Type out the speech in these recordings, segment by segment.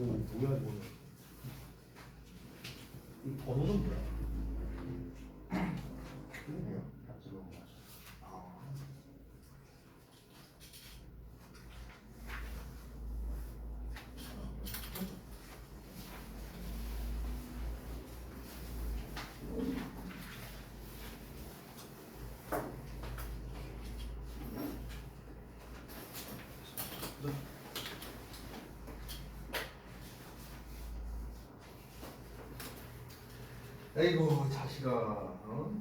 뭐야 이거는? 이 번호는 뭐야? 그러네요. 같이 먹은 거죠. 아. 아이고 자식아, 어?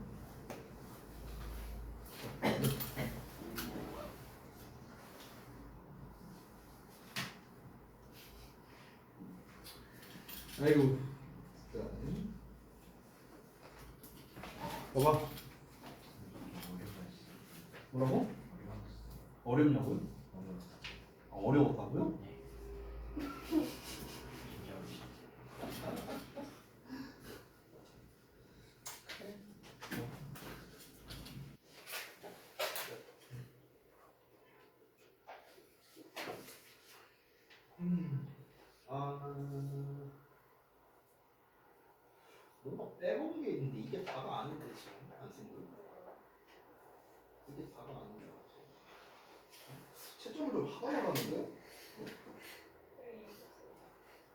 아이고, 진짜. 봐봐. 뭐라고? 어렵냐고요? 아, 어려웠다고요? 뭔가 빼먹은 게 있는데 이게 다가 아닌데 지금 안 쓴 거. 이게 다가 아닌데. 채점을 하다 나갔는데?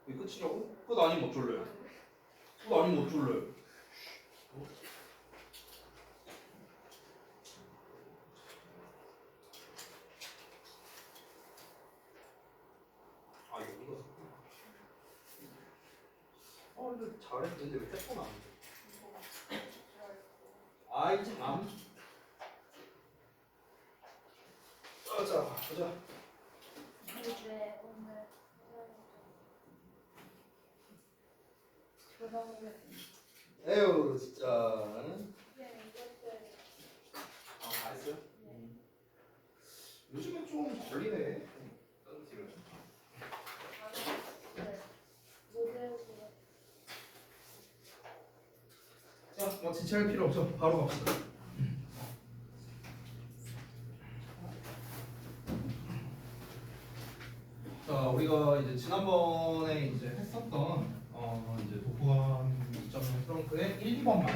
이게 끝이냐고? 끝 아니면 어쩔래? 끝 아니면 어쩔래? 아 여기가 근데 잘했는데 왜 패턴 안 돼? 아이 참. 가자 가자. 이제 오늘 조성을 에휴 진짜. 네 이것들 다 했어요? 요즘엔 좀 걸리네. 딴지를. 못 외우고 자, 뭐 지체할 필요 없죠. 바로 갑시다. 자, 우리가 이제 지난번에 이제 했었던 이제 독후감 2.0 프랑크의 1, 2번만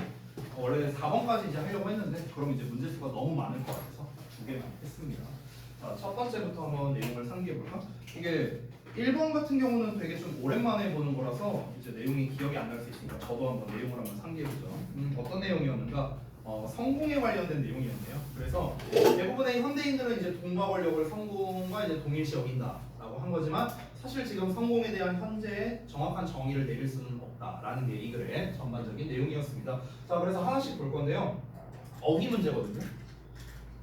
원래 4번까지 이제 하려고 했는데 그럼 이제 문제 수가 너무 많을 것 같아서 2개만 했습니다. 자, 첫 번째부터 한번 내용을 상기해 볼까? 이게 1번 같은 경우는 되게 좀 오랜만에 보는 거라서 이제 내용이 기억이 안 날 수 있으니까 저도 한번 내용을 한번 상기해 보죠. 어떤 내용이었는가? 성공에 관련된 내용이었네요. 그래서 대부분의 현대인들은 이제 동과 권력을 성공과 이제 동일시 여긴다라고 한 거지만 사실 지금 성공에 대한 현재의 정확한 정의를 내릴 수는 없다라는 게 이 글의 전반적인 내용이었습니다. 자, 그래서 하나씩 볼 건데요. 어휘 문제거든요.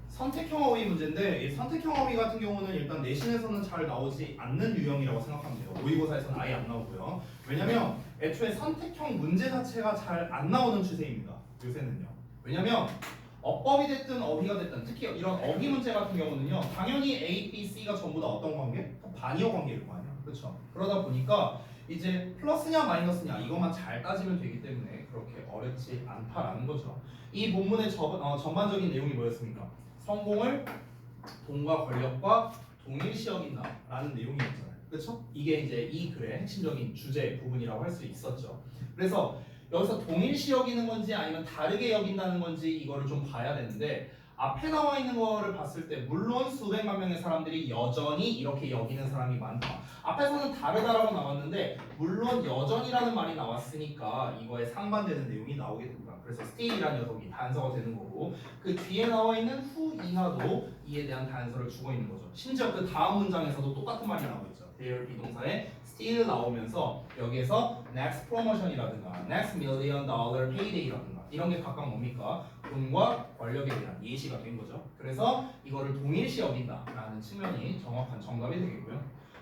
선택형 어휘 문제인데 이 선택형 어휘 같은 경우는 일단 내신에서는 잘 나오지 않는 유형이라고 생각하면 돼요. 모의고사에서는 아예 안 나오고요. 왜냐면 애초에 선택형 문제 자체가 잘 안 나오는 추세입니다. 요새는요. 왜냐면 어법이 됐든 어휘가 됐든 특히 이런 어휘 문제 같은 경우는요. 당연히 A, B, C가 전부 다 어떤 관계? 반이어 관계일 거 아니야. 그렇죠? 그러다 보니까 이제 플러스냐 마이너스냐 이것만 잘 따지면 되기 때문에 그렇게 어렵지 않다라는 거죠. 이 본문의 전반적인 내용이 뭐였습니까? 성공을 돈과 권력과 동일시 여긴다라는 내용이었잖아요. 그렇죠? 이게 이제 이 글의 핵심적인 주제 부분이라고 할 수 있었죠. 그래서 여기서 동일시 여기는 건지 아니면 다르게 여긴다는 건지 이거를 좀 봐야 되는데 앞에 나와 있는 거를 봤을 때 물론 수백만 명의 사람들이 여전히 이렇게 여기는 사람이 많다. 앞에서는 다르다라고 나왔는데 물론 여전이라는 말이 나왔으니까 이거에 상반되는 내용이 나오게 됩니다. 그래서 still이라는 녀석이 단서가 되는 거고 그 뒤에 나와 있는 who이나도 이에 대한 단서를 주고 있는 거죠. 심지어 그 다음 문장에서도 똑같은 말이 나오고 있죠. there 비동사에 still 나오면서 여기에서 next promotion이라든가 next million dollar payday라든가 이런 게 각각 뭡니까? 돈과 권력에 대한 예시가 된 거죠. 그래서 이거를 동일시 여긴다라는 측면이 정확한 정답이 되겠고요.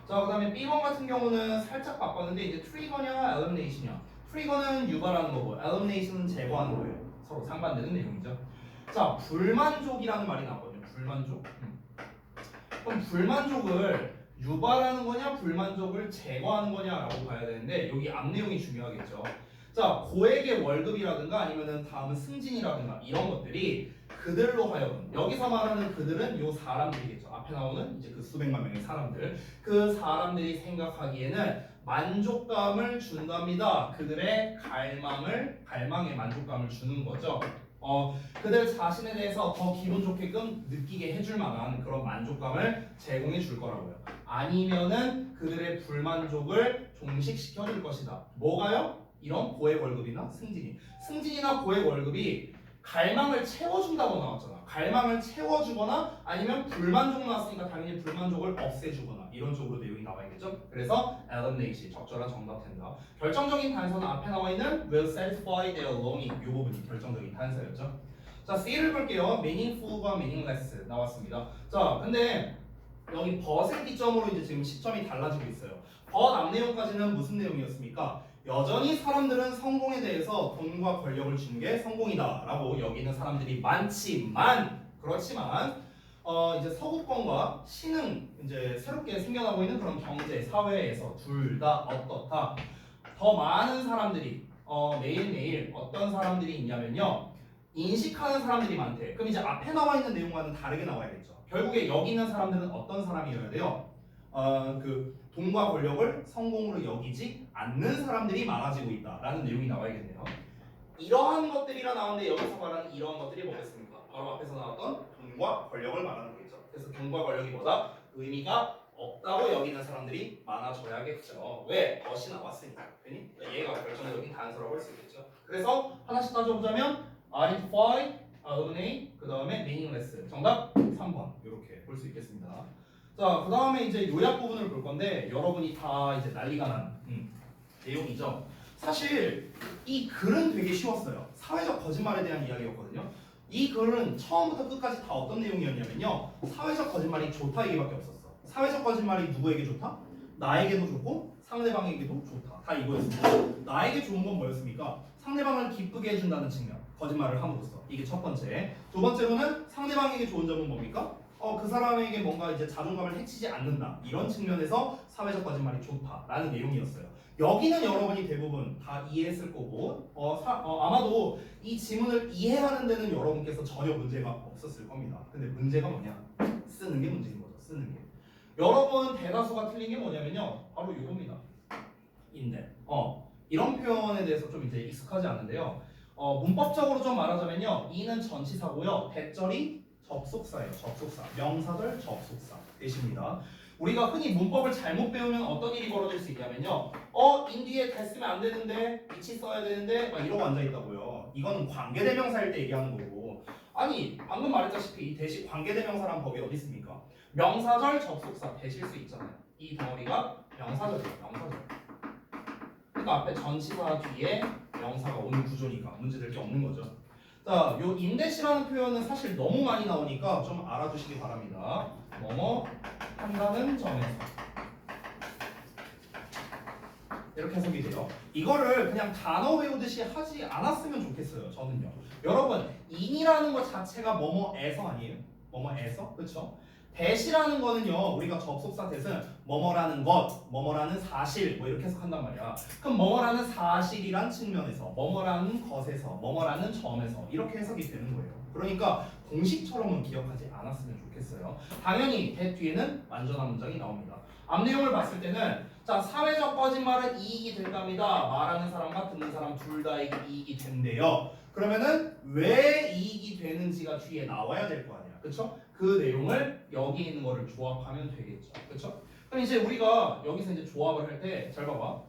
자, 그 다음에 B번 같은 경우는 살짝 바꿨는데 이제 트리거냐 엘리미네이션이냐. 트리거는 유발하는 거고 엘리미네이션은 제거하는 거예요. 서로 상반되는 내용이죠. 자, 불만족이라는 말이 나왔거든요. 불만족. 그럼 불만족을 유발하는 거냐 불만족을 제거하는 거냐라고 봐야 되는데 여기 앞 내용이 중요하겠죠. 자, 고액의 월급이라든가 아니면은 다음은 승진이라든가 이런 것들이 그들로 하여금 여기서 말하는 그들은 요 사람들이겠죠. 앞에 나오는 이제 그 수백만 명의 사람들 그 사람들이 생각하기에는 만족감을 준답니다. 그들의 갈망에 만족감을 주는 거죠. 그들 자신에 대해서 더 기분 좋게끔 느끼게 해줄 만한 그런 만족감을 제공해 줄 거라고요. 아니면은 그들의 불만족을 종식시켜 줄 것이다. 뭐가요? 이런 고액 월급이나 승진이나 고액 월급이 갈망을 채워준다고 나왔잖아. 갈망을 채워주거나 아니면 불만족 나왔으니까 당연히 불만족을 없애주거나 이런 쪽으로 내용이 나와야겠죠. 그래서 eliminate 적절한 정답 된다. 결정적인 단서는 앞에 나와 있는 will satisfy their longing 이 부분이 결정적인 단서였죠. 자, C를 볼게요. meaningful과 meaningless 나왔습니다. 자, 근데 여기 벗의 기점으로 이제 지금 시점이 달라지고 있어요. 벗 앞 내용까지는 무슨 내용이었습니까? 여전히 사람들은 성공에 대해서 돈과 권력을 주는 게 성공이다 라고 여기는 사람들이 많지만 그렇지만 이제 서구권과 신흥 이제 새롭게 생겨나고 있는 그런 경제 사회에서 둘 다 어떻다 더 많은 사람들이 매일매일 어떤 사람들이 있냐면요 인식하는 사람들이 많대. 그럼 이제 앞에 나와 있는 내용과는 다르게 나와야겠죠. 결국에 여기 있는 사람들은 어떤 사람이어야 돼요? 그 돈과 권력을 성공으로 여기지 않는 사람들이 많아지고 있다라는 내용이 나와야겠네요. 이러한 것들이라 나오는데 여기서 말하는 이러한 것들이 뭐겠습니까? 바로 앞에서 나왔던 돈과 권력을 말하는 거겠죠. 그래서 돈과 권력이 뭐다? 의미가 없다고 여기는 사람들이 많아져야겠죠. 왜? 멋이 나왔으니까. 괜히 얘가 결정적인 단서라고 할 수 있겠죠. 그래서 하나씩 따져보자면 identify, eliminate, 그 다음에 meaningless. 정답 3번 이렇게 볼 수 있겠습니다. 자, 그 다음에 이제 요약 부분을 볼 건데 여러분이 다 이제 난리가 난 내용이죠. 사실 이 글은 되게 쉬웠어요. 사회적 거짓말에 대한 이야기였거든요. 이 글은 처음부터 끝까지 다 어떤 내용이었냐면요. 사회적 거짓말이 좋다 얘기밖에 없었어. 사회적 거짓말이 누구에게 좋다? 나에게도 좋고 상대방에게도 좋다. 다 이거였습니다. 나에게 좋은 건 뭐였습니까? 상대방을 기쁘게 해준다는 측면. 거짓말을 함으로써. 이게 첫 번째. 두 번째로는 상대방에게 좋은 점은 뭡니까? 그 사람에게 뭔가 이제 자존감을 해치지 않는다. 이런 측면에서 사회적 거짓말이 좋다라는 내용이었어요. 여기는 여러분이 대부분 다 이해했을 거고 아마도 이 지문을 이해하는 데는 여러분께서 전혀 문제가 없었을 겁니다. 근데 문제가 뭐냐? 쓰는 게 문제인 거죠. 쓰는 게. 여러분 대다수가 틀린 게 뭐냐면요. 바로 이겁니다. 인데. 이런 표현에 대해서 좀 이제 익숙하지 않은데요. 문법적으로 좀 말하자면요. 이는 전치사고요. 대절이 접속사예요. 접속사. 명사절 접속사 대십니다. 우리가 흔히 문법을 잘못 배우면 어떤 일이 벌어질 수 있냐면요. 인 뒤에 됐으면 안 되는데 위치 써야 되는데 막 이러고 앉아 있다고요. 이거는 관계대명사일 때 얘기하는 거고. 아니 방금 말했다시피 이 대시 관계대명사란 법이 어디 있습니까? 명사절 접속사 대실 수 있잖아요. 이 덩어리가 명사절이에요. 명사절. 그러니까 앞에 전치사 뒤에 명사가 오는 구조니까 문제될 게 없는 거죠. 자, 요 인댓이라는 표현은 사실 너무 많이 나오니까 좀 알아두시기 바랍니다. 뭐뭐 한다는 점에서 이렇게 해석이 돼요. 이거를 그냥 단어 외우듯이 하지 않았으면 좋겠어요. 저는요. 여러분, 인이라는 것 자체가 뭐뭐에서 아니에요? 뭐뭐에서? 그렇죠? 대시라는 거는요. 우리가 접속사 대신 뭐뭐라는 것, 뭐뭐라는 사실 뭐 이렇게 해석한단 말이야. 그럼 뭐뭐라는 사실이란 측면에서 뭐뭐라는 것에서 뭐뭐라는 점에서 이렇게 해석이 되는 거예요. 그러니까 공식처럼은 기억하지 않았으면 좋겠어요. 당연히 대 뒤에는 완전한 문장이 나옵니다. 앞 내용을 봤을 때는 자, 사회적 거짓말은 이익이 된답니다. 말하는 사람과 듣는 사람 둘 다에게 이익이 된대요. 그러면은 왜 이익이 되는지가 뒤에 나와야 될 거 아니야. 그쵸? 그 내용을 여기 있는 거를 조합하면 되겠죠. 그쵸? 그럼 이제 우리가 여기서 이제 조합을 할 때 잘 봐봐.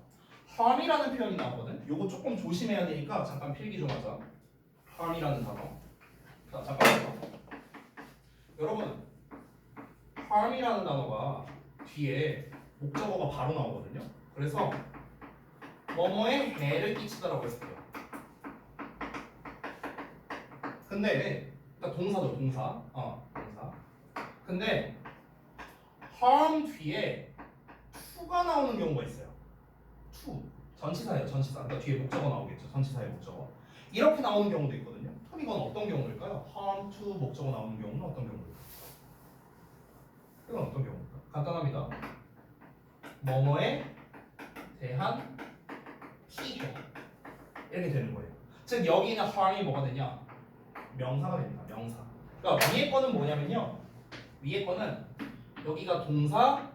harm이라는 표현이 나오거든. 요거 조금 조심해야 되니까 잠깐 필기 좀 하자. harm이라는 단어. 자, 잠깐만요. 여러분, harm이라는 단어가 뒤에 목적어가 바로 나오거든요. 그래서 뭐뭐에 해를 끼치다라고 했어요. 근데 그러니까 동사죠, 동사. 동사. 근데 harm 뒤에 to가 나오는 경우가 있어요. to. 전치사예요, 전치사. 그러니까 뒤에 목적어 나오겠죠. 전치사의 목적어. 이렇게 나오는 경우도 있거든요. 그럼 이건 어떤 경우일까요? harm to 목적어 나오는 경우는 어떤 경우일까요? 이건 어떤 경우일까요? 간단합니다. 뭐뭐에 대한 피해 이렇게 되는 거예요. 즉 여기는 harm이 뭐가 되냐? 명사가 됩니다. 명사. 그러니까 위에 거는 뭐냐면요. 위에 거는 여기가 동사,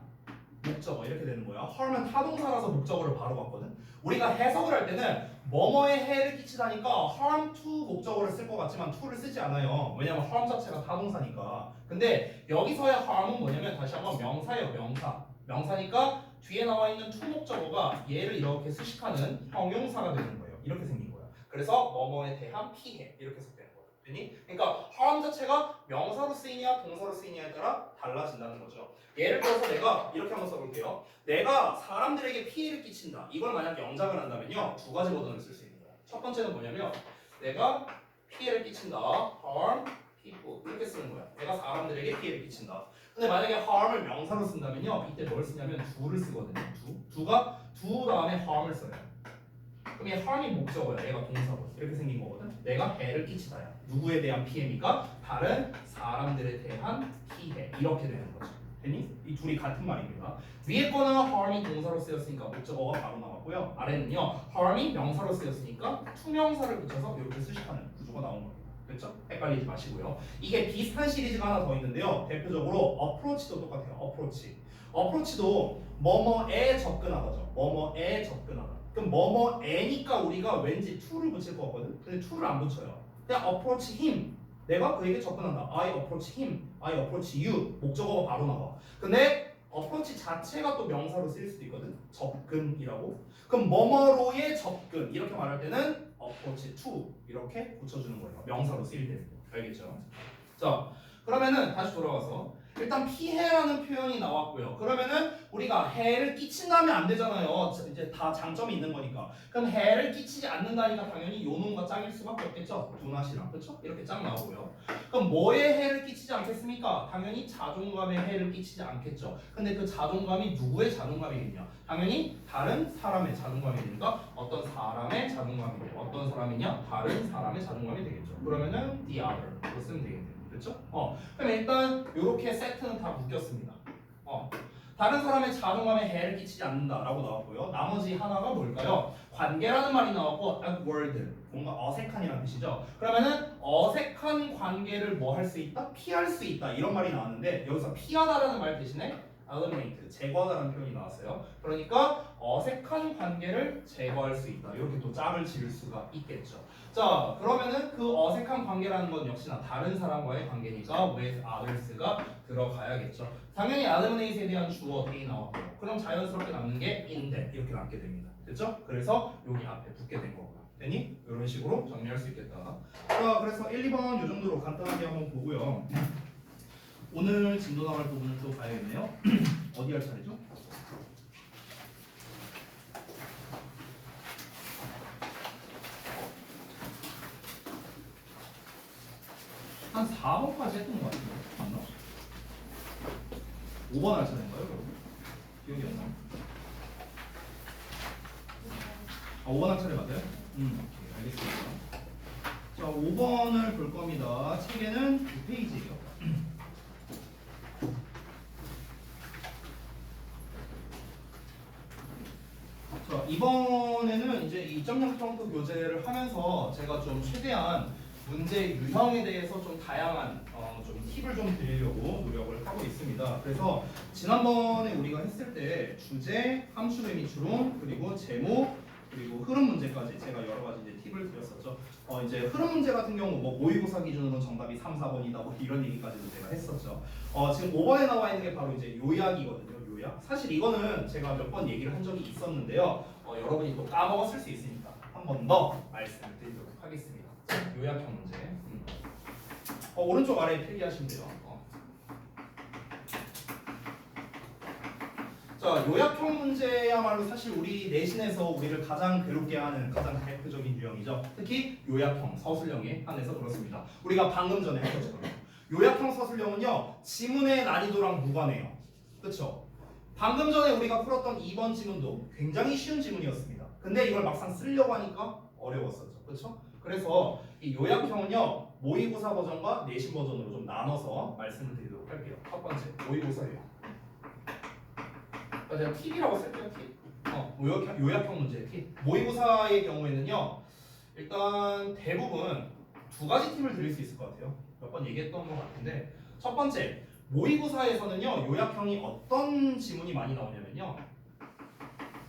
목적어 이렇게 되는 거야. harm은 타동사라서 목적어를 바로 봤거든. 우리가 해석을 할 때는 뭐뭐에 해를 끼치다니까 harm to 목적어를 쓸 것 같지만 to를 쓰지 않아요. 왜냐면 harm 자체가 타동사니까. 근데 여기서의 harm은 뭐냐면 다시 한번 명사예요. 명사. 명사니까 뒤에 나와 있는 to 목적어가 얘를 이렇게 수식하는 형용사가 되는 거예요. 이렇게 생긴 거야. 그래서 뭐뭐에 대한 피해 이렇게 해석되는 거예요. 되니? 그러니까 harm 자체가 명사로 쓰이냐 동사로 쓰이냐에 따라 달라진다는 거죠. 예를 들어서 내가 이렇게 한번 써볼게요. 내가 사람들에게 피해를 끼친다. 이걸 만약 영작을 한다면요. 두 가지 버전을 쓸 수 있는 거야. 첫 번째는 뭐냐면 내가 피해를 끼친다. harm people 이렇게 쓰는 거야. 내가 사람들에게 피해를 끼친다. 근데 만약에 harm을 명사로 쓴다면요. 이때 뭘 쓰냐면 do를 쓰거든요. do가 do 다음에 harm을 써요. 그럼 얘 harm이 목적어야. 얘가 동사고 이렇게 생긴 거거든. 내가 해를 끼치다야. 누구에 대한 피해입니까? 다른 사람들에 대한 피해. 이렇게 되는 거죠. 되니? 이 둘이 같은 말입니다. 위에 거는 harm이 동사로 쓰였으니까 목적어가 바로 나왔고요. 아래는요. harm이 명사로 쓰였으니까 투명사를 붙여서 이렇게 수식하는 구조가 나온 거예요. 그렇죠? 헷갈리지 마시고요. 이게 비슷한 시리즈가 하나 더 있는데요. 대표적으로 approach도 똑같아요. approach도 뭐뭐에 접근하다죠. 뭐뭐에 접근하다. 그럼 뭐뭐에니까 우리가 왠지 to를 붙일 것 같거든. 근데 to를 안 붙여요. 그냥 approach him. 내가 그에게 접근한다. I approach him. I approach you. 목적어가 바로 나와. 근데 approach 자체가 또 명사로 쓰일 수도 있거든. 접근이라고. 그럼 뭐뭐로의 접근 이렇게 말할 때는 approach to 이렇게 붙여주는 거예요. 명사로 쓰일 때는. 알겠죠? 자, 그러면은 다시 돌아와서 일단 피해라는 표현이 나왔고요. 그러면은 우리가 해를 끼친다면 안 되잖아요. 이제 다 장점이 있는 거니까. 그럼 해를 끼치지 않는다니까 당연히 요놈과 짱일 수밖에 없겠죠. 두낫이랑 그렇죠? 이렇게 짱 나오고요. 그럼 뭐에 해를 끼치지 않겠습니까? 당연히 자존감에 해를 끼치지 않겠죠. 근데 그 자존감이 누구의 자존감이겠냐? 당연히 다른 사람의 자존감이니까 어떤 사람의 자존감이 돼요. 어떤 사람이냐? 다른 사람의 자존감이 되겠죠. 그러면은 the other로 쓰면 되겠네요. 그렇죠? 그럼 일단 이렇게 세트는 다 묶였습니다. 다른 사람의 자존감에 해를 끼치지 않는다라고 나왔고요. 나머지 하나가 뭘까요? 관계라는 말이 나왔고 awkward 뭔가 어색한이라는 뜻이죠. 그러면은 어색한 관계를 뭐 할 수 있다? 피할 수 있다 이런 말이 나왔는데 여기서 피하다라는 말 대신에 eliminate 제거하다라는 표현이 나왔어요. 그러니까 어색한 관계를 제거할 수 있다. 이렇게 또 짝을 지을 수가 있겠죠. 자, 그러면은 그 어색한 관계라는 건 역시나 다른 사람과의 관계니까 with others가 들어가야겠죠. 당연히 eliminate에 대한 주어 they 나왔고요. 그럼 자연스럽게 남는 게 in that 이렇게 남게 됩니다. 됐죠? 그래서 여기 앞에 붙게 된 거고요. 되니? 이런 식으로 정리할 수 있겠다. 자, 그래서 1, 2번 이 정도로 간단하게 한번 보고요. 오늘 진도 나갈 부분은 또 봐야겠네요. 어디 할 차례죠? 한 4번까지 했던 것 같은데 맞나? 5번 할 차례인가요? 여러분? 기억이 안 나요? 5번 할 차례 맞아요? 오케이, 알겠습니다. 자, 5번을 볼 겁니다. 책에는 2페이지예요. 자, 이번에는 이제 2.0 프롬프트 교재를 하면서 제가 좀 최대한 문제 유형에 대해서 좀 다양한 좀 팁을 좀 드리려고 노력을 하고 있습니다. 그래서 지난번에 우리가 했을 때 주제, 함수의 미추론, 그리고 제목, 그리고 흐름 문제까지 제가 여러 가지 이제 팁을 드렸었죠. 이제 흐름 문제 같은 경우 뭐 모의고사 기준으로 정답이 3, 4번이다 뭐 이런 얘기까지도 제가 했었죠. 지금 5번에 나와 있는 게 바로 이제 요약이거든요. 요약. 사실 이거는 제가 몇 번 얘기를 한 적이 있었는데요. 여러분이 또 까먹었을 수 있으니까 한 번 더 말씀을 드리도록 하겠습니다. 요약형 문제. 오른쪽 아래에 필기하시면 돼요. 자, 요약형 문제야말로 사실 우리 내신에서 우리를 가장 괴롭게 하는 가장 대표적인 유형이죠. 특히 요약형, 서술형에 한해서 그렇습니다. 우리가 방금 전에 한 것처럼 요약형 서술형은요 지문의 난이도랑 무관해요. 그렇죠? 방금 전에 우리가 풀었던 2번 지문도 굉장히 쉬운 지문이었습니다. 근데 이걸 막상 쓰려고 하니까 어려웠었죠. 그렇죠? 그래서 이 요약형은요 모의고사 버전과 내신 버전으로 좀 나눠서 말씀을 드리도록 할게요. 첫 번째 모의고사예요. 제가 팁이라고 쓸게요. 팁. 요약형 문제 팁. 모의고사의 경우에는요 일단 대부분 두 가지 팁을 드릴 수 있을 것 같아요. 몇 번 얘기했던 것 같은데 첫 번째 모의고사에서는요 요약형이 어떤 지문이 많이 나오냐면요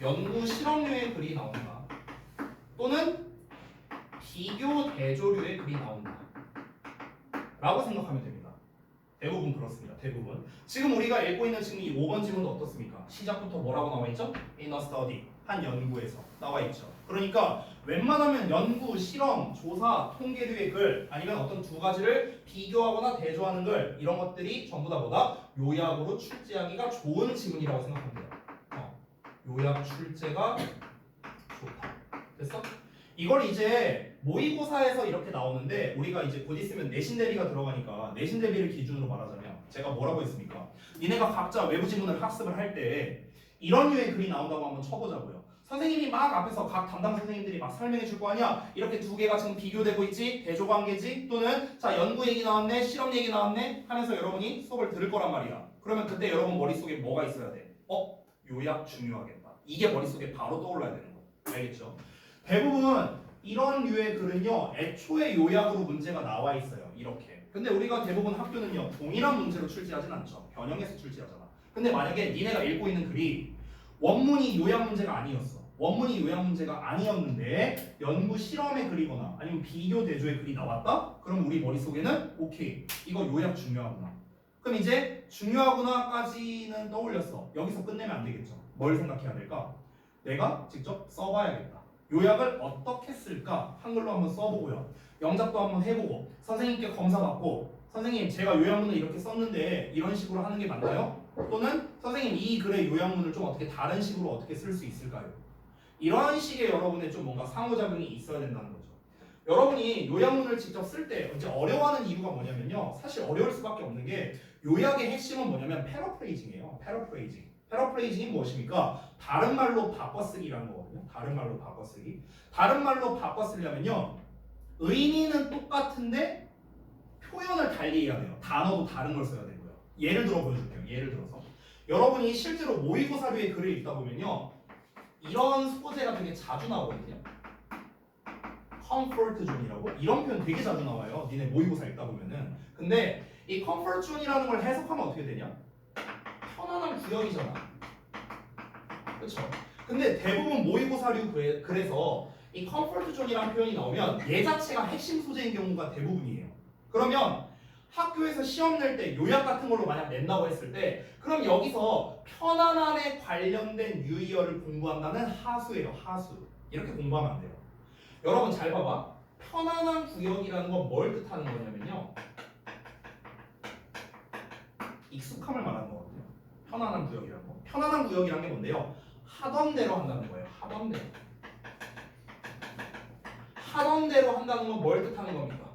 연구 실험류의 글이 나온다 또는 비교 대조류의 글이 나온다 라고 생각하면 됩니다. 대부분 그렇습니다. 대부분. 지금 우리가 읽고 있는 지금 이 5번 지문도 어떻습니까? 시작부터 뭐라고 나와 있죠? In a study. 한 연구에서 나와 있죠. 그러니까 웬만하면 연구, 실험, 조사, 통계류의 글 아니면 어떤 두 가지를 비교하거나 대조하는 글 이런 것들이 전부 다 뭐다? 요약으로 출제하기가 좋은 지문이라고 생각하면 돼요. 요약 출제가 좋다. 됐어? 이걸 이제 모의고사에서 이렇게 나오는데 우리가 이제 곧 있으면 내신 대비가 들어가니까 내신 대비를 기준으로 말하자면 제가 뭐라고 했습니까? 니네가 각자 외부 지문을 학습을 할 때 이런 류의 글이 나온다고 한번 쳐보자고요. 선생님이 막 앞에서 각 담당 선생님들이 막 설명해 줄 거 아니야? 이렇게 두 개가 지금 비교되고 있지? 대조관계지? 또는 자 연구 얘기 나왔네? 실험 얘기 나왔네? 하면서 여러분이 수업을 들을 거란 말이야. 그러면 그때 여러분 머릿속에 뭐가 있어야 돼? 요약 중요하겠다. 이게 머릿속에 바로 떠올라야 되는 거. 알겠죠? 대부분 이런 류의 글은요 애초에 요약으로 문제가 나와 있어요. 이렇게. 근데 우리가 대부분 학교는요 동일한 문제로 출제하진 않죠. 변형해서 출제하잖아. 근데 만약에 니네가 읽고 있는 글이 원문이 요약 문제가 아니었어. 원문이 요약 문제가 아니었는데 연구 실험의 글이거나 아니면 비교 대조의 글이 나왔다? 그럼 우리 머릿속에는 오케이 이거 요약 중요하구나. 그럼 이제 중요하구나까지는 떠올렸어. 여기서 끝내면 안 되겠죠. 뭘 생각해야 될까? 내가 직접 써봐야겠다. 요약을 어떻게 쓸까? 한글로 한번 써보고요. 영작도 한번 해보고 선생님께 검사받고 선생님 제가 요약문을 이렇게 썼는데 이런 식으로 하는 게 맞나요? 또는 선생님 이 글의 요약문을 좀 어떻게 다른 식으로 어떻게 쓸 수 있을까요? 이런 식의 여러분의 좀 뭔가 상호작용이 있어야 된다는 거죠. 여러분이 요약문을 직접 쓸 때 이제 어려워하는 이유가 뭐냐면요. 사실 어려울 수밖에 없는 게 요약의 핵심은 뭐냐면 패러프레이징이에요. 패러프레이징. 패러프레이징이 무엇입니까? 다른 말로 바꿔쓰기라는 거거든요. 다른 말로 바꿔쓰기. 다른 말로 바꿔쓰려면요. 의미는 똑같은데 표현을 달리 해야 돼요. 단어도 다른 걸 써야 되고요. 예를 들어 보여줄게요. 예를 들어서 여러분이 실제로 모의고사류의 글을 읽다 보면요. 이런 소재가 되게 자주 나오거든요. comfort zone이라고 이런 표현 되게 자주 나와요. 니네 모의고사 읽다 보면은. 근데 이 comfort zone이라는 걸 해석하면 어떻게 되냐? 편안한 구역이잖아. 그렇죠? 근데 대부분 모의고사류 글에서 이 comfort zone이라는 표현이 나오면 얘 자체가 핵심 소재인 경우가 대부분이에요. 그러면 학교에서 시험 낼 때 요약 같은 걸로 만약 낸다고 했을 때 그럼 여기서 편안함에 관련된 유의어를 공부한다는 하수예요. 하수. 이렇게 공부하면 안 돼요. 여러분 잘 봐봐. 편안한 구역이라는 건 뭘 뜻하는 거냐면요. 익숙함을 말하는 거거든요. 편안한 구역이라는 거. 편안한 구역이라는 게 뭔데요? 하던 대로 한다는 거예요. 하던 대로. 하던 대로 한다는 건 뭘 뜻하는 겁니까?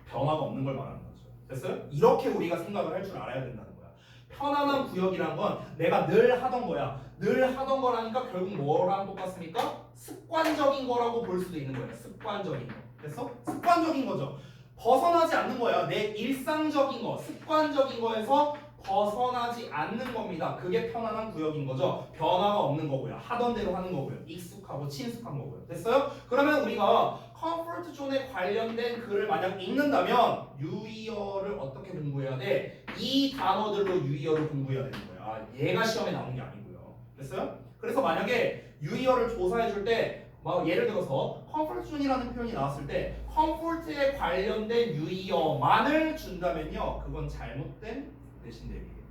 변화가 없는 걸 말하는 거죠. 됐어요? 이렇게 우리가 생각을 할 줄 알아야 된다는 거야. 편안한 구역이란 건 내가 늘 하던 거야. 늘 하던 거라니까 결국 뭐랑 똑같습니까? 습관적인 거라고 볼 수도 있는 거예요. 습관적인 거. 됐어? 습관적인 거죠. 벗어나지 않는 거야. 내 일상적인 거, 습관적인 거에서 벗어나지 않는 겁니다. 그게 편안한 구역인 거죠. 변화가 없는 거고요. 하던 대로 하는 거고요. 익숙하고 친숙한 거고요. 됐어요? 그러면 우리가 컴포트 존에 관련된 글을 만약 읽는다면 유의어를 어떻게 공부해야 돼? 이 단어들로 유의어를 공부해야 되는 거야. 얘가 시험에 나오는 게 아니고요. 됐어요? 그래서 만약에 유의어를 조사해 줄 때 막 예를 들어서 컴포트 존이라는 표현이 나왔을 때 컴포트에 관련된 유의어만을 준다면요. 그건 잘못된 내신 대비예요.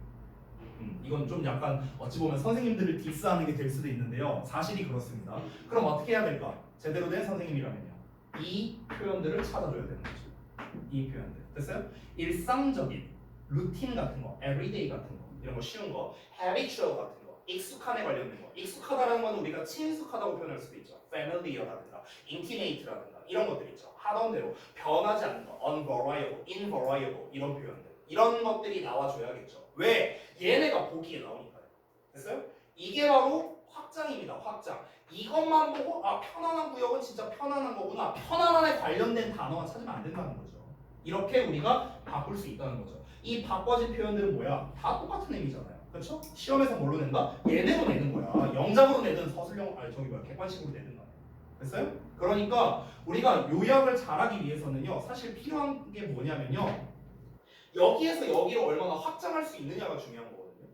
이건 좀 약간 어찌 보면 선생님들을 디스하는 게 될 수도 있는데요. 사실이 그렇습니다. 그럼 어떻게 해야 될까? 제대로 된 선생님이라면요. 이 표현들을 찾아줘야 되는 거죠. 이 표현들. 됐어요? 일상적인, 루틴 같은 거, everyday 같은 거, 이런 거 쉬운 거, habitual 같은 거, 익숙함에 관련된 거. 익숙하다라는 건 우리가 친숙하다고 표현할 수도 있죠. familiar라든가, intimate라든가 이런 것들 있죠. 하던 대로 변하지 않는 거, unvariable, invariable 이런 표현들. 이런 것들이 나와줘야겠죠. 왜? 얘네가 보기에 나오니까요. 됐어요? 이게 바로 확장입니다. 확장. 이것만 보고 아 편안한 구역은 진짜 편안한 거구나. 편안함에 관련된 단어만 찾으면 안 된다는 거죠. 이렇게 우리가 바꿀 수 있다는 거죠. 이 바꿔진 표현들은 뭐야? 다 똑같은 의미잖아요. 그렇죠? 시험에서 뭘로 낸다? 얘네로 내는 거야. 영작으로 내든 서술형 객관식으로 내든 간에. 됐어요? 그러니까 우리가 요약을 잘하기 위해서는요, 사실 필요한 게 뭐냐면요, 여기에서 여기를 얼마나 확장할 수 있느냐가 중요한 거거든요.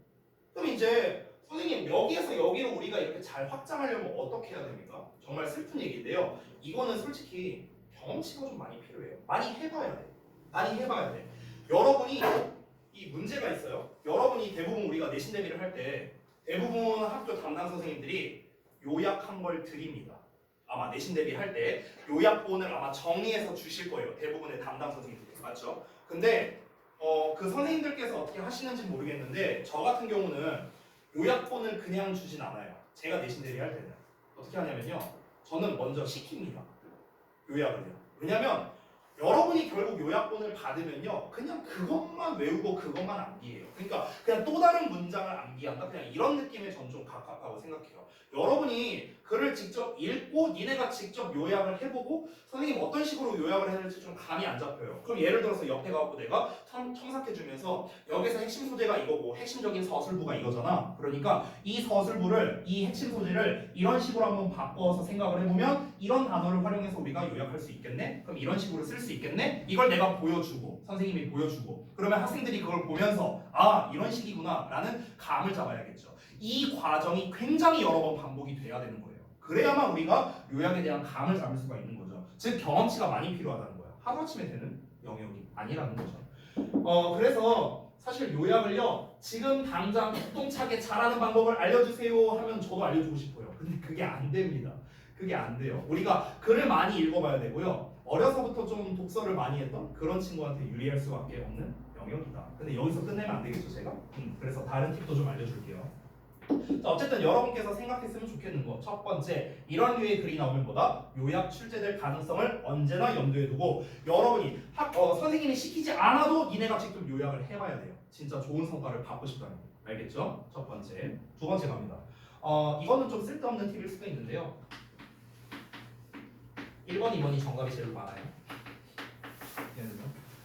그럼 이제 선생님, 여기에서 여기로 우리가 이렇게 잘 확장하려면 어떻게 해야 됩니까? 정말 슬픈 얘기인데요. 이거는 솔직히 경험치가 좀 많이 필요해요. 많이 해봐야 돼. 많이 해봐야 돼. 여러분이 이 문제가 있어요. 여러분이 대부분 우리가 내신 대비를 할 때 대부분 학교 담당 선생님들이 요약한 걸 드립니다. 아마 내신 대비 할 때 요약본을 아마 정리해서 주실 거예요. 대부분의 담당 선생님들이. 맞죠? 근데 그 선생님들께서 어떻게 하시는지 모르겠는데 저 같은 경우는 요약본을 그냥 주진 않아요. 제가 내신 대비 할 때는 어떻게 하냐면요, 저는 먼저 시킵니다. 요약을요. 왜냐면 여러분이 결국 요약본을 받으면요, 그냥 그것만 외우고 그것만 암기해요. 그러니까 그냥 또 다른 문장을 암기한다, 그냥 이런 느낌에 전 좀 가깝다고 생각해요. 여러분이 글을 직접 읽고 니네가 직접 요약을 해보고 선생님 어떤 식으로 요약을 해야 될지 좀 감이 안 잡혀요. 그럼 예를 들어서 옆에 가고 내가 첨삭해주면서 여기서 핵심 소재가 이거고 핵심적인 서술부가 이거잖아. 그러니까 이 서술부를, 이 핵심 소재를 이런 식으로 한번 바꿔서 생각을 해보면 이런 단어를 활용해서 우리가 요약할 수 있겠네? 그럼 이런 식으로 쓸 수 있겠네? 이걸 내가 보여주고 선생님이 보여주고 그러면 학생들이 그걸 보면서 아, 이런 식이구나 라는 감을 잡아야겠죠. 이 과정이 굉장히 여러 번 반복이 돼야 되는 거예요. 그래야만 우리가 요약에 대한 감을 잡을 수가 있는 거죠. 즉 경험치가 많이 필요하다는 거예요. 하루아침에 되는 영역이 아니라는 거죠. 그래서 사실 요약을요, 지금 당장 기똥차게 잘하는 방법을 알려주세요 하면 저도 알려주고 싶어요. 근데 그게 안 됩니다. 그게 안 돼요. 우리가 글을 많이 읽어봐야 되고요, 어려서부터 좀 독서를 많이 했던 그런 친구한테 유리할 수밖에 없는 영역이다. 근데 여기서 끝내면 안 되겠죠, 제가? 그래서 다른 팁도 좀 알려줄게요. 자, 어쨌든 여러분께서 생각했으면 좋겠는 거, 첫 번째, 이런 류의 글이 나오면 뭐다? 요약 출제될 가능성을 언제나 염두에 두고 여러분이 선생님이 시키지 않아도 니네가 직접 요약을 해봐야 돼요. 진짜 좋은 성과를 받고 싶다는 거. 알겠죠? 첫 번째. 두 번째 갑니다. 이거는 좀 쓸데없는 팁일 수도 있는데요, 1번, 2번이 정답이 제일 많아요.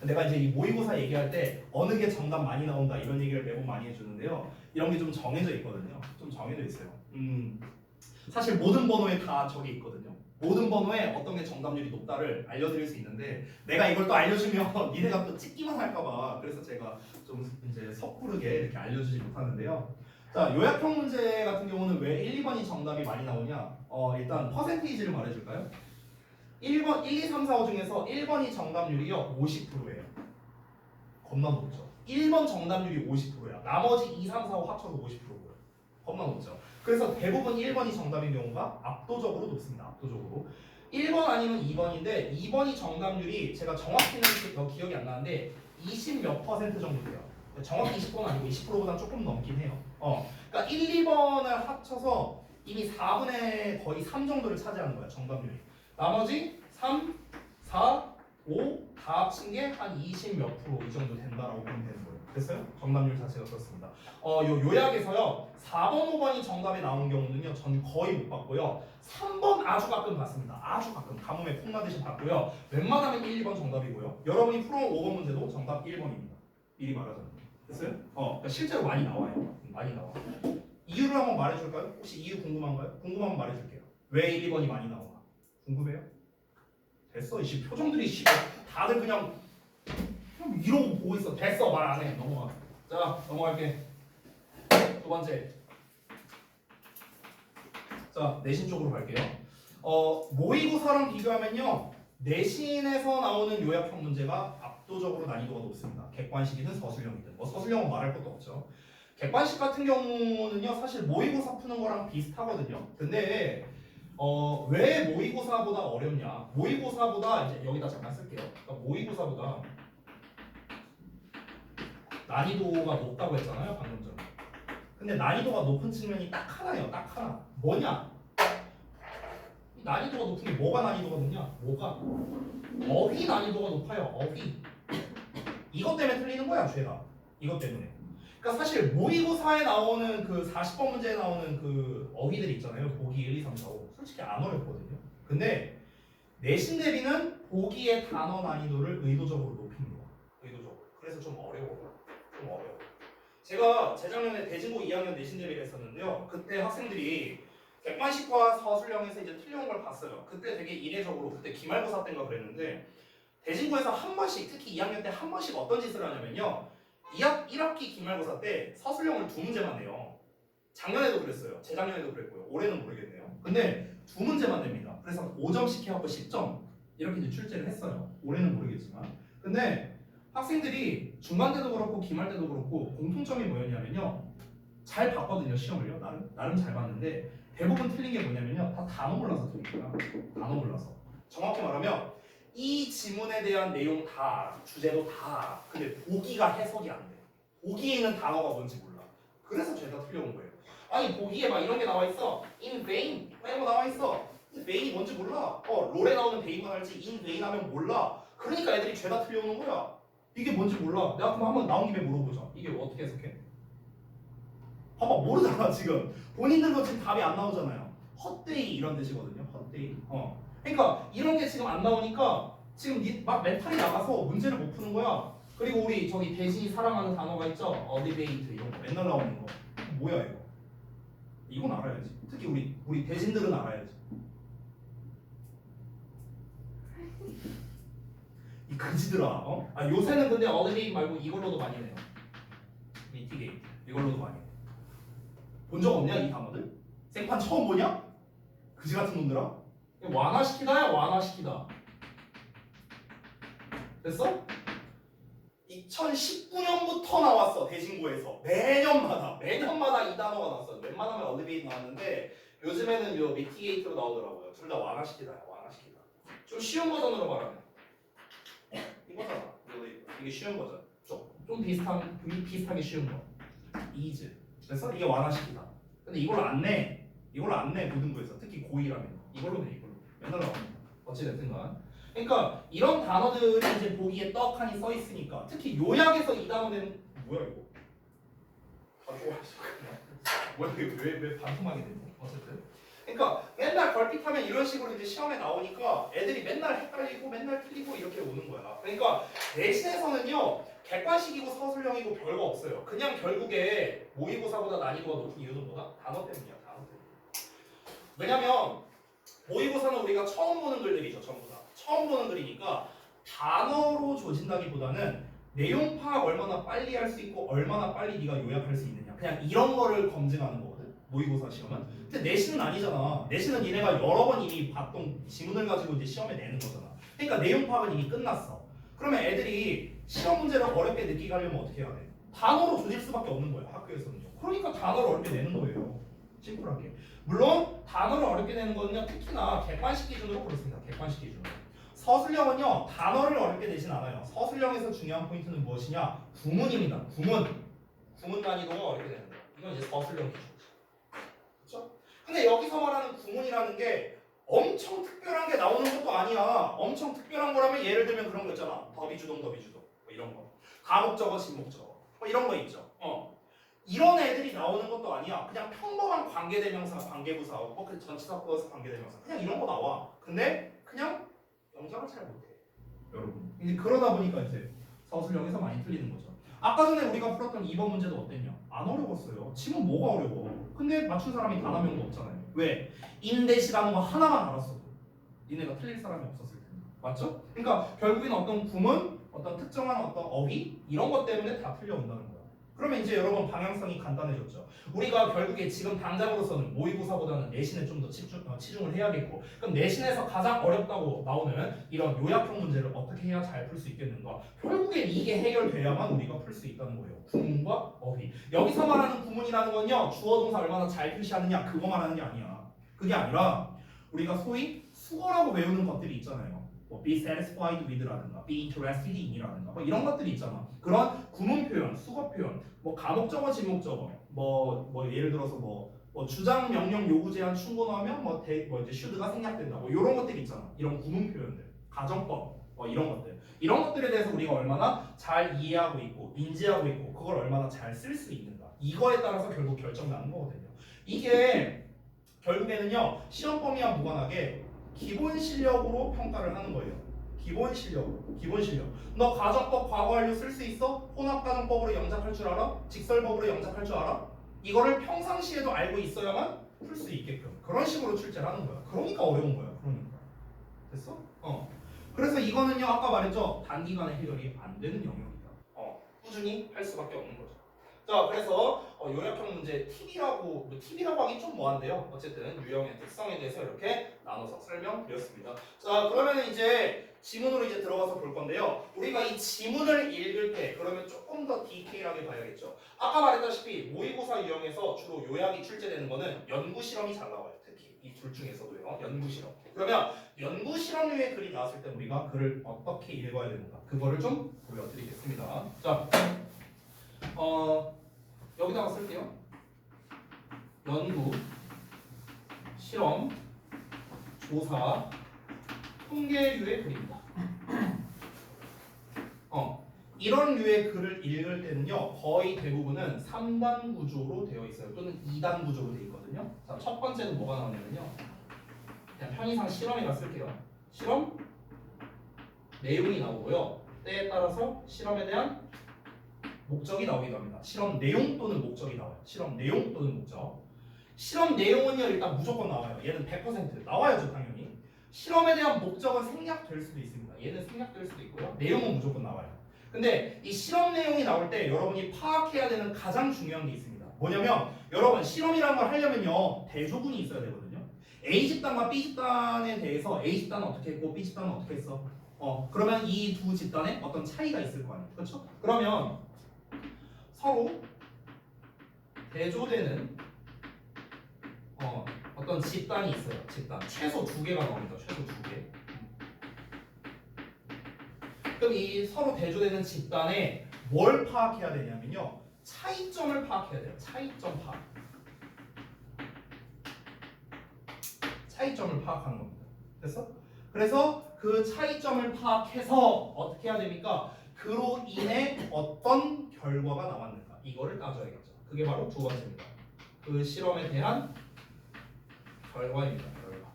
내가 이제 이 모의고사 얘기할 때 어느 게 정답 많이 나온다 이런 얘기를 매번 많이 해주는데요, 이런 게 좀 정해져 있거든요. 좀 정해져 있어요. 사실 모든 번호에 다 저기 있거든요. 모든 번호에 어떤 게 정답률이 높다를 알려드릴 수 있는데 내가 이걸 또 알려주면 니네가 또 찍기만 할까봐 그래서 제가 좀 이제 섣부르게 이렇게 알려주지 못하는데요. 자, 요약형 문제 같은 경우는 왜 1, 2번이 정답이 많이 나오냐? 일단 퍼센테이지를 말해줄까요? 1번, 1, 2, 3, 4, 5 중에서 1번이 정답률이요 50%예요. 겁나 높죠. 1번 정답률이 50%야. 나머지 2, 3, 4, 5 합쳐서 50%고요. 겁나 높죠. 그래서 대부분 1번이 정답인 경우가 압도적으로 높습니다. 압도적으로. 1번 아니면 2번인데 2번이 정답률이 제가 정확히는 기억이 안 나는데 20 몇 퍼센트 정도 돼요. 정확히 20%는 아니고 20%보다 조금 넘긴 해요. 그러니까 1, 2번을 합쳐서 이미 4분의 거의 3 정도를 차지하는 거야, 정답률이. 나머지 3, 4, 5 다 합친 게 한 20 몇 프로 이 정도 된다라고 보면 되는 거예요. 됐어요? 정답률 자체가 그렇습니다. 요약에서요 4번, 5번이 정답에 나온 경우는요 전 거의 못 봤고요. 3번 아주 가끔 봤습니다. 아주 가끔 가뭄에 콩나듯이 봤고요. 웬만하면 1, 2번 정답이고요. 여러분이 풀어온 5번 문제도 정답 1번입니다. 미리 말하자면. 됐어요? 그러니까 실제로 많이 나와요. 많이 나와. 이유를 한번 말해줄까요? 혹시 이유 궁금한가요? 궁금하면 말해줄게요. 왜 1, 2번이 많이 나오나? 궁금해요? 됐어. 이 표정들이 다들 그냥 이러고 보고 있어. 됐어. 말 안 해. 넘어가. 자, 넘어갈게. 두 번째. 자, 내신 쪽으로 갈게요. 모의고사랑 비교하면요, 내신에서 나오는 요약형 문제가 압도적으로 난이도가 높습니다. 객관식이든 서술형이든. 서술형은 말할 것도 없죠. 객관식 같은 경우는요, 사실 모의고사 푸는 거랑 비슷하거든요. 근데 왜 모의고사보다 어렵냐? 모의고사보다 이제 여기다 잠깐 쓸게요. 그러니까 모의고사보다 난이도가 높다고 했잖아요, 방금 전에. 근데 난이도가 높은 측면이 딱 하나예요, 딱 하나. 뭐냐? 난이도가 높은 게 뭐가 난이도가 높냐? 뭐가? 어휘 난이도가 높아요, 어휘. 이것 때문에 틀리는 거야, 죄다. 이것 때문에. 그러니까 사실 모의고사에 나오는 그 40번 문제에 나오는 그 어휘들 있잖아요. 보기 1, 2, 3, 4, 5. 솔직히 안 어렵거든요. 근데 내신 대비는 보기의 단어 난이도를 의도적으로 높입니다. 의도적으로. 그래서 좀 어려워요. 좀 어려워요. 제가 재작년에 대진고 2학년 내신 대비를 했었는데요. 그때 학생들이 객관식과 서술형에서 이제 틀려온 걸 봤어요. 그때 되게 이례적으로 그때 기말고사 때인가 그랬는데 대진고에서 한 번씩 특히 2학년 때 한 번씩 어떤 짓을 하냐면요. 1학기 기말고사 때 서술형을 2문제만 내요. 작년에도 그랬어요. 재작년에도 그랬고요. 올해는 모르겠네요. 근데 2문제만 냅니다. 그래서 5점씩 해갖고 10점 이렇게 이제 출제를 했어요. 올해는 모르겠지만. 근데 학생들이 중간 때도 그렇고 기말 때도 그렇고 공통점이 뭐였냐면요. 잘 봤거든요. 시험을요. 나름 잘 봤는데 대부분 틀린 게 뭐냐면요. 다 단어 몰라서 틀린 거야. 단어 몰라서. 정확히 말하면 이 지문에 대한 내용 다 알아. 주제도 다 알아. 근데 보기가 해석이 안 돼. 보기에 있는 단어가 뭔지 몰라. 그래서 죄다 틀려온 거예요. 아니 보기에 막 이런 게 나와 있어. in vain 이런 거 나와 있어. vain이 뭔지 몰라. 롤에 나오는 vain만 알지 in vain 하면 몰라. 그러니까 애들이 죄다 틀려오는 거야. 이게 뭔지 몰라. 내가 그럼 한번 나온 김에 물어보자. 이게 어떻게 해석해? 봐봐 모르잖아 지금. 본인들도 지금 답이 안 나오잖아요. 헛데이 이런 뜻이거든요. 헛데이. 그러니까 이런 게 지금 안 나오니까 지금 막 멘탈이 나가서 문제를 못 푸는 거야. 그리고 우리 저기 대신이 사랑하는 단어가 있죠. 어디베이트 이런 거 맨날 나오는 거. 뭐야 이거? 이건 알아야지. 특히 우리 대신들은 알아야지. 이 그지들아. 요새는 근데 어디베이트 말고 이걸로도 많이 내요. 미티게이트 이걸로도 많이 해. 본 적 없냐 이 단어들? 생판 처음 보냐? 그지 같은 놈들아? 완화시키다야 완화시키다. 됐어? 2019년부터 나왔어 대진고에서 매년마다 이 단어가 나왔어. 웬만하면 얼리베이트 나왔는데 요즘에는 요 미티게이트로 나오더라고요. 둘 다 완화시키다야 완화시키다. 좀 쉬운 버전으로 말하면 이거잖아. 이게 쉬운 버전. 좀 비슷하게 쉬운 거. ease. 그래서 이게 완화시키다. 근데 이걸 안 내. 고등부에서 특히 고2라면 이걸로 내 이걸로. 맨날 나옵니다. 어찌됐든간. 그러니까 이런 단어들이 이제 보기에 떡하니 써 있으니까 특히 요약에서 이 단어는 뭐야 이거? 다 좋아하시고 뭐야 이거 왜 반품하게 되지? 어쨌든. 그러니까 맨날 걸핏하면 이런 식으로 이제 시험에 나오니까 애들이 맨날 헷갈리고 맨날 틀리고 이렇게 오는 거야. 그러니까 내신에서는요 객관식이고 서술형이고 별거 없어요. 그냥 결국에 모의고사보다 난이도가 높은 이유는 뭐다? 단어 때문이야. 단어 때문에. 왜냐면 모의고사는 우리가 처음 보는 글들이죠. 전부 다. 처음 보는 글이니까 단어로 조진다기보다는 내용 파악 얼마나 빨리 할 수 있고 얼마나 빨리 네가 요약할 수 있느냐. 그냥 이런 거를 검증하는 거거든. 모의고사 시험은. 근데 내신은 아니잖아. 내신은 얘네가 여러 번 이미 봤던 지문을 가지고 이제 시험에 내는 거잖아. 그러니까 내용 파악은 이미 끝났어. 그러면 애들이 시험 문제를 어렵게 느끼게 하려면 어떻게 해야 돼? 단어로 조질 수밖에 없는 거예요. 학교에서는요. 그러니까 단어를 어렵게 내는 거예요. 심플하게. 물론 단어를 어렵게 내는 거는요. 특히나 객관식 기준으로 그렇습니다. 객관식 기준으로. 서술형은요. 단어를 어렵게 내진 않아요. 서술형에서 중요한 포인트는 무엇이냐? 구문입니다. 구문 난이도가 어렵게 되는 거예요. 이건 이제 서술형 기준. 그렇죠? 근데 여기서 말하는 구문이라는 게 엄청 특별한 게 나오는 것도 아니야. 엄청 특별한 거라면 예를 들면 그런 거 있잖아. 더비주동 뭐 이런 거. 가목적어, 진목적어 뭐 이런 거 있죠. 이런 애들이 나오는 것도 아니야. 그냥 평범한 관계대명사, 관계부사, 그 전치사 플러스 관계대명사 그냥 이런 거 나와. 근데 그냥 영작을 잘 못해. 여러분. 이제 그러다 보니까 이제 서술형에서 많이 틀리는 거죠. 아까 전에 우리가 풀었던 2번 문제도 어땠냐? 안 어려웠어요. 지금 뭐가 어려워? 근데 맞춘 사람이 단 한 명도 없잖아요. 왜? 인대시라는 거 하나만 알았어도 니네가 틀릴 사람이 없었을 텐데. 맞죠? 그러니까 결국에는 어떤 구문, 어떤 특정한 어떤 어휘 이런 것 때문에 다 틀려온다는 거야. 그러면 이제 여러분 방향성이 간단해졌죠. 우리가 결국에 지금 당장으로서는 모의고사보다는 내신에 좀 더 치중을 해야겠고, 그럼 내신에서 가장 어렵다고 나오는 이런 요약형 문제를 어떻게 해야 잘 풀 수 있겠는가? 결국엔 이게 해결돼야만 우리가 풀 수 있다는 거예요. 구문과 어휘. 여기서 말하는 구문이라는 건요, 주어 동사 얼마나 잘 표시하느냐 그거 말하는 게 아니야. 그게 아니라 우리가 소위 수어라고 외우는 것들이 있잖아요. 뭐 be satisfied with라든가 be interested in이라든가 뭐 이런 것들이 있잖아. 그런 구문 표현, 수거 표현, 뭐 가목적어, 진목적어, 뭐 예를 들어서 뭐 주장, 명령, 요구, 제한, 충고하면 뭐 이제 should가 생략된다. 뭐 이런 것들 있잖아. 이런 구문 표현들, 가정법, 뭐 이런 것들. 이런 것들에 대해서 우리가 얼마나 잘 이해하고 있고 인지하고 있고 그걸 얼마나 잘 쓸 수 있는가. 이거에 따라서 결국 결정나는 거거든요. 이게 결국에는요 시험 범위와 무관하게 기본 실력으로 평가를 하는 거예요. 기본 실력. 너 가정법 과거 완료 쓸 수 있어? 혼합 가정법으로 영작할 줄 알아? 직설법으로 영작할 줄 알아? 이거를 평상시에도 알고 있어야만 풀 수 있게끔 그런 식으로 출제를 하는 거야. 그러니까 어려운 거야. 그러니까. 됐어? 그래서 이거는요 아까 말했죠 단기간에 해결이 안 되는 영역이다. 꾸준히 할 수밖에 없는 거죠. 자 그래서 요약형 문제 팁이라고 하기 좀 뭐한데요. 어쨌든 유형의 특성에 대해서 이렇게 나눠서 설명드렸습니다. 자 그러면 이제 지문으로 이제 들어가서 볼 건데요. 우리가 이 지문을 읽을 때 그러면 조금 더 디테일하게 봐야겠죠. 아까 말했다시피 모의고사 유형에서 주로 요약이 출제되는 거는 연구 실험이 잘 나와요. 특히 이 둘 중에서도요. 연구 실험. 그러면 연구 실험류의 글이 나왔을 때 우리가 글을 어떻게 읽어야 되는가 그거를 좀 보여드리겠습니다. 자, 여기다가 쓸게요. 연구, 실험, 조사, 통계류의 글입니다. 이런 류의 글을 읽을 때는요 거의 대부분은 3단 구조로 되어 있어요. 또는 2단 구조로 되어 있거든요. 자, 첫 번째는 뭐가 나오냐면요. 그냥 편의상 실험이라 쓸게요. 실험 내용이 나오고요. 때에 따라서 실험에 대한 목적이 나오기도 합니다. 실험 내용 또는 목적이 나와요. 실험 내용 또는 목적. 실험 내용은요 일단 무조건 나와요. 얘는 100% 나와야죠 당연히. 실험에 대한 목적은 생략될 수도 있습니다. 얘는 생략될 수도 있고요. 내용은 무조건 나와요. 근데 이 실험 내용이 나올 때 여러분이 파악해야 되는 가장 중요한 게 있습니다. 뭐냐면 여러분 실험이라는 걸 하려면요 대조군이 있어야 되거든요. A집단과 B집단에 대해서 A집단은 어떻게 했고 B집단은 어떻게 했어? 그러면 이 두 집단에 어떤 차이가 있을 거 아니에요. 그렇죠? 그러면 서로 대조되는 어떤 집단이 있어요. 집단 최소 2개가 나옵니다. 최소 2개. 그럼 이 서로 대조되는 집단에 뭘 파악해야 되냐면요. 차이점을 파악해야 돼요. 차이점 파악. 차이점을 파악하는 겁니다. 됐어? 그래서 그 차이점을 파악해서 어떻게 해야 됩니까? 그로 인해 어떤 결과가 나왔는가 이거를 따져야겠죠. 그게 바로 두 번째입니다. 그 실험에 대한 결과입니다. 결과.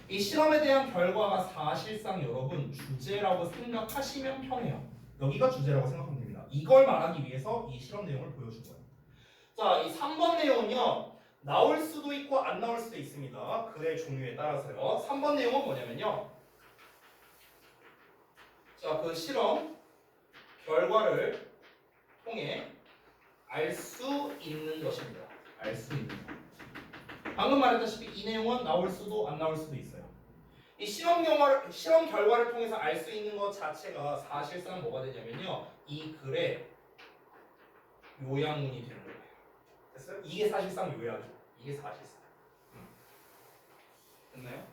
이 실험에 대한 결과가 사실상 여러분 주제라고 생각하시면 편해요. 여기가 주제라고 생각하면 됩니다. 이걸 말하기 위해서 이 실험 내용을 보여준 거예요. 자, 이 3번 내용은요. 나올 수도 있고 안 나올 수도 있습니다. 글의 종류에 따라서요. 3번 내용은 뭐냐면요. 자, 그 실험 결과를 통해 알 수 있는 것입니다. 알 수 있는 것. 방금 말했다시피 이 내용은 나올 수도 안 나올 수도 있어요. 이 실험 결과를 통해서 알 수 있는 것 자체가 사실상 뭐가 되냐면요. 이 글의 요약문이 되는 거예요. 됐어요? 이게 사실상 요약이에요. 이게 사실상. 됐나요?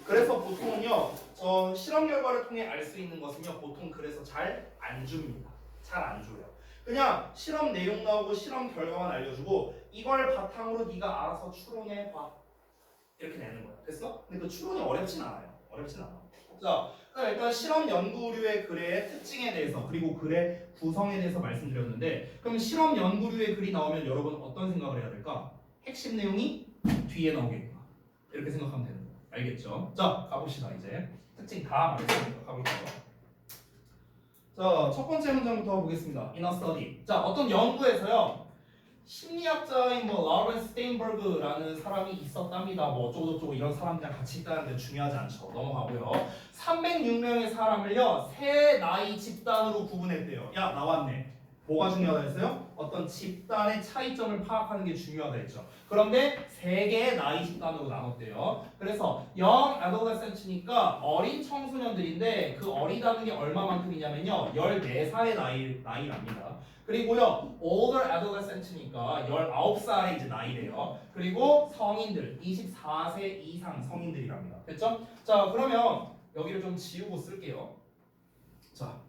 그래서 보통은요. 실험 결과를 통해 알 수 있는 것은요. 보통 그래서 잘 안 줍니다. 잘 안 줘요. 그냥 실험 내용 나오고 실험 결과만 알려주고 이걸 바탕으로 네가 알아서 추론해봐. 이렇게 내는 거야. 됐어? 근데 그 추론이 어렵진 않아요. 어렵진 않아. 자, 그럼 일단 실험 연구류의 글의 특징에 대해서 그리고 글의 구성에 대해서 말씀드렸는데 그럼 실험 연구류의 글이 나오면 여러분 어떤 생각을 해야 될까? 핵심 내용이 뒤에 나오겠구나. 이렇게 생각하면 되는 거야. 알겠죠? 자, 가봅시다 이제. 특징 다 말했으니까 가볼게요. 자, 첫 번째 문장부터 보겠습니다. In a study. 자, 어떤 연구에서요. 심리학자인 라우렌스 스테인버그라는 사람이 있었답니다. 어쩌고저쩌고 이런 사람들이랑 같이 있다는데 중요하지 않죠. 넘어가고요. 306명의 사람을요. 세 나이 집단으로 구분했대요. 야, 나왔네. 뭐가 중요하다 했어요? 어떤 집단의 차이점을 파악하는 게 중요하다 했죠. 그런데 세 개의 나이 집단으로 나눴대요. 그래서 young adolescent니까 어린 청소년들인데 그 어리다는 게 얼마만큼이냐면요. 14살의 나이랍니다. 그리고요, older adolescent니까 19살의 이제 나이래요. 그리고 성인들, 24세 이상 성인들이랍니다. 됐죠? 자, 그러면 여기를 좀 지우고 쓸게요. 자,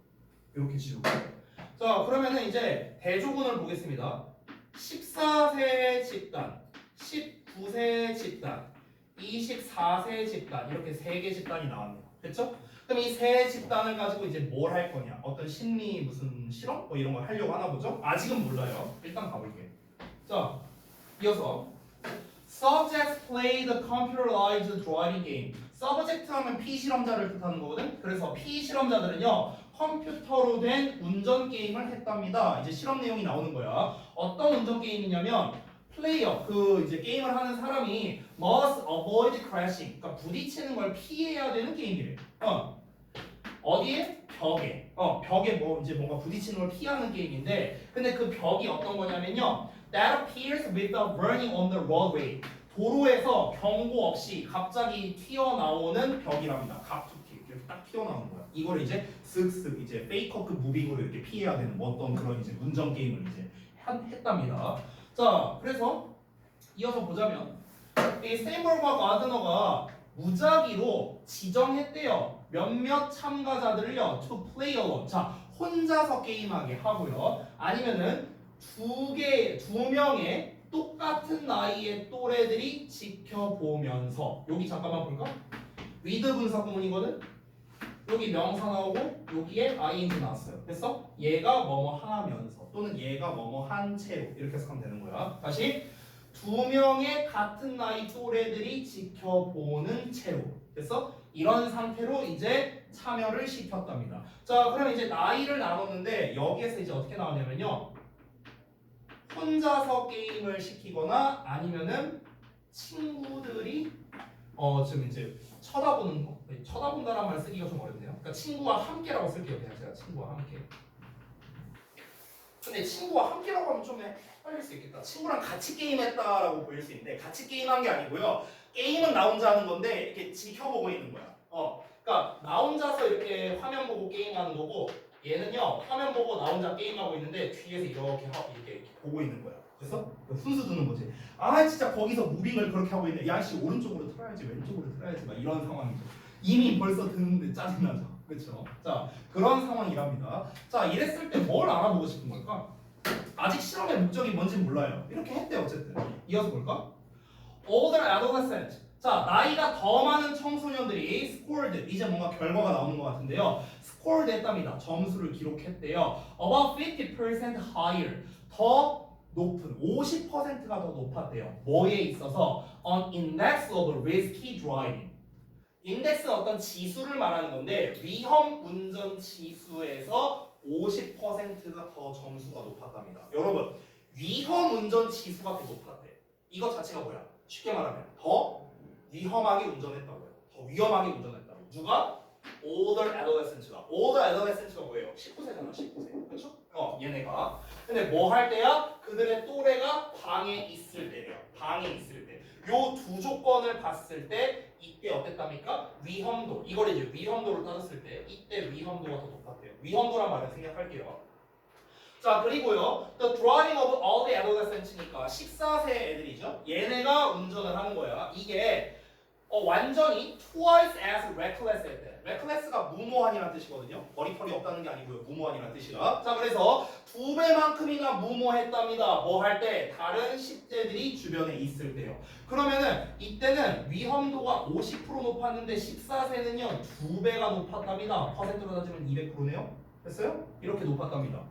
이렇게 지우고. 자, 그러면은 이제 대조군을 보겠습니다. 14세 집단, 19세 집단, 24세 집단 이렇게 세 개 집단이 나왔네요. 됐죠? 그럼 이 세 집단을 가지고 이제 뭘 할 거냐? 어떤 심리 무슨 실험? 뭐 이런 걸 하려고 하나 보죠? 아직은 몰라요. 일단 가볼게. 자, 이어서 Subjects play the computerized driving game. Subject 하면 피실험자를 뜻하는 거거든. 그래서 피실험자들은요 컴퓨터로 된 운전 게임을 했답니다. 이제 실험 내용이 나오는 거야. 어떤 운전 게임이냐면 플레이어 그 이제 게임을 하는 사람이 must avoid crashing. 그러니까 부딪히는 걸 피해야 되는 게임이래. 어디에? 벽에. 벽에 뭐 이제 뭔가 부딪히는 걸 피하는 게임인데, 근데 그 벽이 어떤 거냐면요. That appears without running on the roadway. 도로에서 경고 없이 갑자기 튀어나오는 벽이랍니다. 갑툭튀 이렇게 딱 튀어나오는 거야. 이걸 이제 슥슥 이제 페이커급 무빙으로 이렇게 피해야 되는 뭐 어떤 그런 이제 운전 게임을 이제 했답니다. 자, 그래서 이어서 보자면 이 스테인버그와 가드너가 무작위로 지정했대요. 몇몇 참가자들을요, to play alone. 자, 혼자서 게임하게 하고요. 아니면은 두 명의 똑같은 나이의 또래들이 지켜보면서. 여기 잠깐만 볼까? with 분사 구문이거든. 여기 명사 나오고 여기에 ing 나왔어요. 됐어? 얘가 뭐뭐 하면서 또는 얘가 뭐뭐 한 채로 이렇게 해석하면 되는 거야. 다시 두 명의 같은 나이 또래들이 지켜보는 채로. 됐어? 이런 상태로 이제 참여를 시켰답니다. 자, 그럼 이제 나이를 나눴는데 여기에서 이제 어떻게 나오냐면요. 혼자서 게임을 시키거나 아니면은 친구들이 지금 이제 쳐다보는 거. 쳐다본다란 말 쓰기가 좀 어렵네요. 그러니까 친구와 함께라고 쓸게요. 그냥 제가 친구와 함께. 근데 친구와 함께라고 하면 좀 헷갈릴 수 있겠다. 친구랑 같이 게임했다라고 보일 수 있는데 같이 게임한 게 아니고요. 게임은 나 혼자 하는 건데 이렇게 지켜보고 있는 거야. 그러니까 나 혼자서 이렇게 화면 보고 게임하는 거고 얘는요 화면 보고 나 혼자 게임하고 있는데 뒤에서 이렇게 보고 있는 거야. 그래서 순수 두는 거지. 아 진짜 거기서 무빙을 그렇게 하고 있네. 야씨 오른쪽으로 틀어야지 왼쪽으로 틀어야지 막 이런 상황이죠. 이미 벌써 드는데 짜증나죠. 그렇죠? 자 그런 상황이랍니다. 자 이랬을 때 뭘 알아보고 싶은 걸까? 아직 실험의 목적이 뭔지는 몰라요. 이렇게 했대 어쨌든. 이어서 볼까? Older adolescent. 자 나이가 더 많은 청소년들이 scored. 이제 뭔가 결과가 나오는 것 같은데요. scored 했답니다. 점수를 기록했대요. About 50% higher. 더 높은 50%가 더 높았대요. 뭐에 있어서? On index of risky driving. 인덱스는 어떤 지수를 말하는 건데 위험 운전 지수에서 50%가 더 점수가 높았답니다. 여러분 위험 운전 지수가 더 높았대. 이거 자체가 뭐야? 쉽게 말하면 더 위험하게 운전했다고요. 더 위험하게 운전했다고. 누가? older adolescent가. older adolescent가 뭐예요? 19세잖아 19세. 그렇죠? 얘네가. 근데 뭐 할 때야? 그들의 또래가 방에 있을 때래요. 방에 있을 때. 요 두 조건을 봤을 때 이때 어땠답니까? 위험도. 이걸 이제 위험도를 따졌을 때 이때 위험도가 더 높았대요. 위험도란 말을 생략할게요. 자 그리고요. The driving of all the adolescents니까 14세 애들이죠. 얘네가 운전을 하는 거야. 이게 완전히 twice as reckless 했대. reckless가 무모한이라는 뜻이거든요. 머리털이 없다는 게 아니고요. 무모한이라는 뜻이라. 자 그래서 2배만큼이나 무모했답니다. 뭐 할 때? 다른 10대들이 주변에 있을 때요. 그러면은 이때는 위험도가 50% 높았는데 14세는요 2배가 높았답니다. 퍼센트로 따지면 200%네요. 됐어요? 이렇게 높았답니다.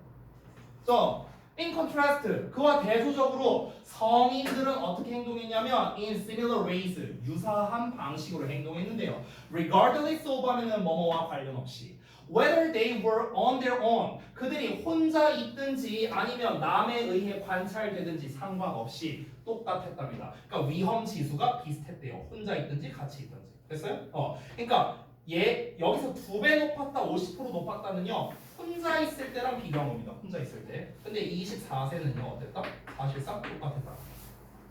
자, in contrast, 그와 대조적으로 성인들은 어떻게 행동했냐면 in similar ways, 유사한 방식으로 행동했는데요. regardless of 하면은 뭐뭐와 관련 없이 whether they were on their own, 그들이 혼자 있든지 아니면 남에 의해 관찰되든지 상관없이 똑같았답니다. 그러니까 위험 지수가 비슷했대요. 혼자 있든지 같이 있든지. 됐어요? 그러니까 여기서 2배 높았다, 50% 높았다는요. 혼자 있을 때랑 비교한 겁니다. 혼자 있을 때. 근데 24세는요 어땠다? 사실상 똑같았다.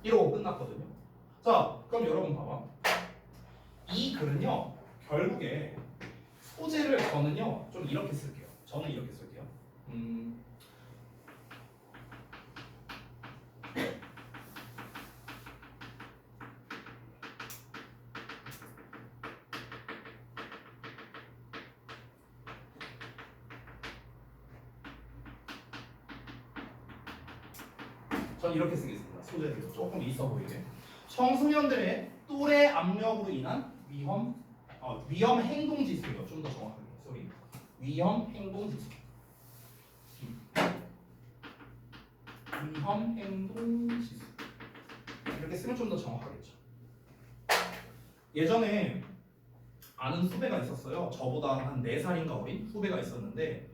이러고 끝났거든요. 자, 그럼 여러분 봐봐. 이 글은요 결국에 소재를 저는요 좀 이렇게 쓸게요. 저는 이렇게 쓸게요. 전 이렇게 쓰겠습니다. 소재를 조금 있어 보이게. 청소년들의 또래 압력으로 인한 위험 행동 지수요. 좀 더 정확하게. 쏘리. 위험 행동 지수. 위험 행동 지수. 이렇게 쓰면 좀 더 정확하겠죠. 예전에 아는 후배가 있었어요. 저보다 한 4살인가 어린 후배가 있었는데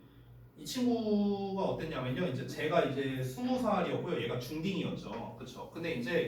이 친구가 어땠냐면요. 이제 제가 이제 20살이었고요. 얘가 중딩이었죠. 그쵸? 근데 이제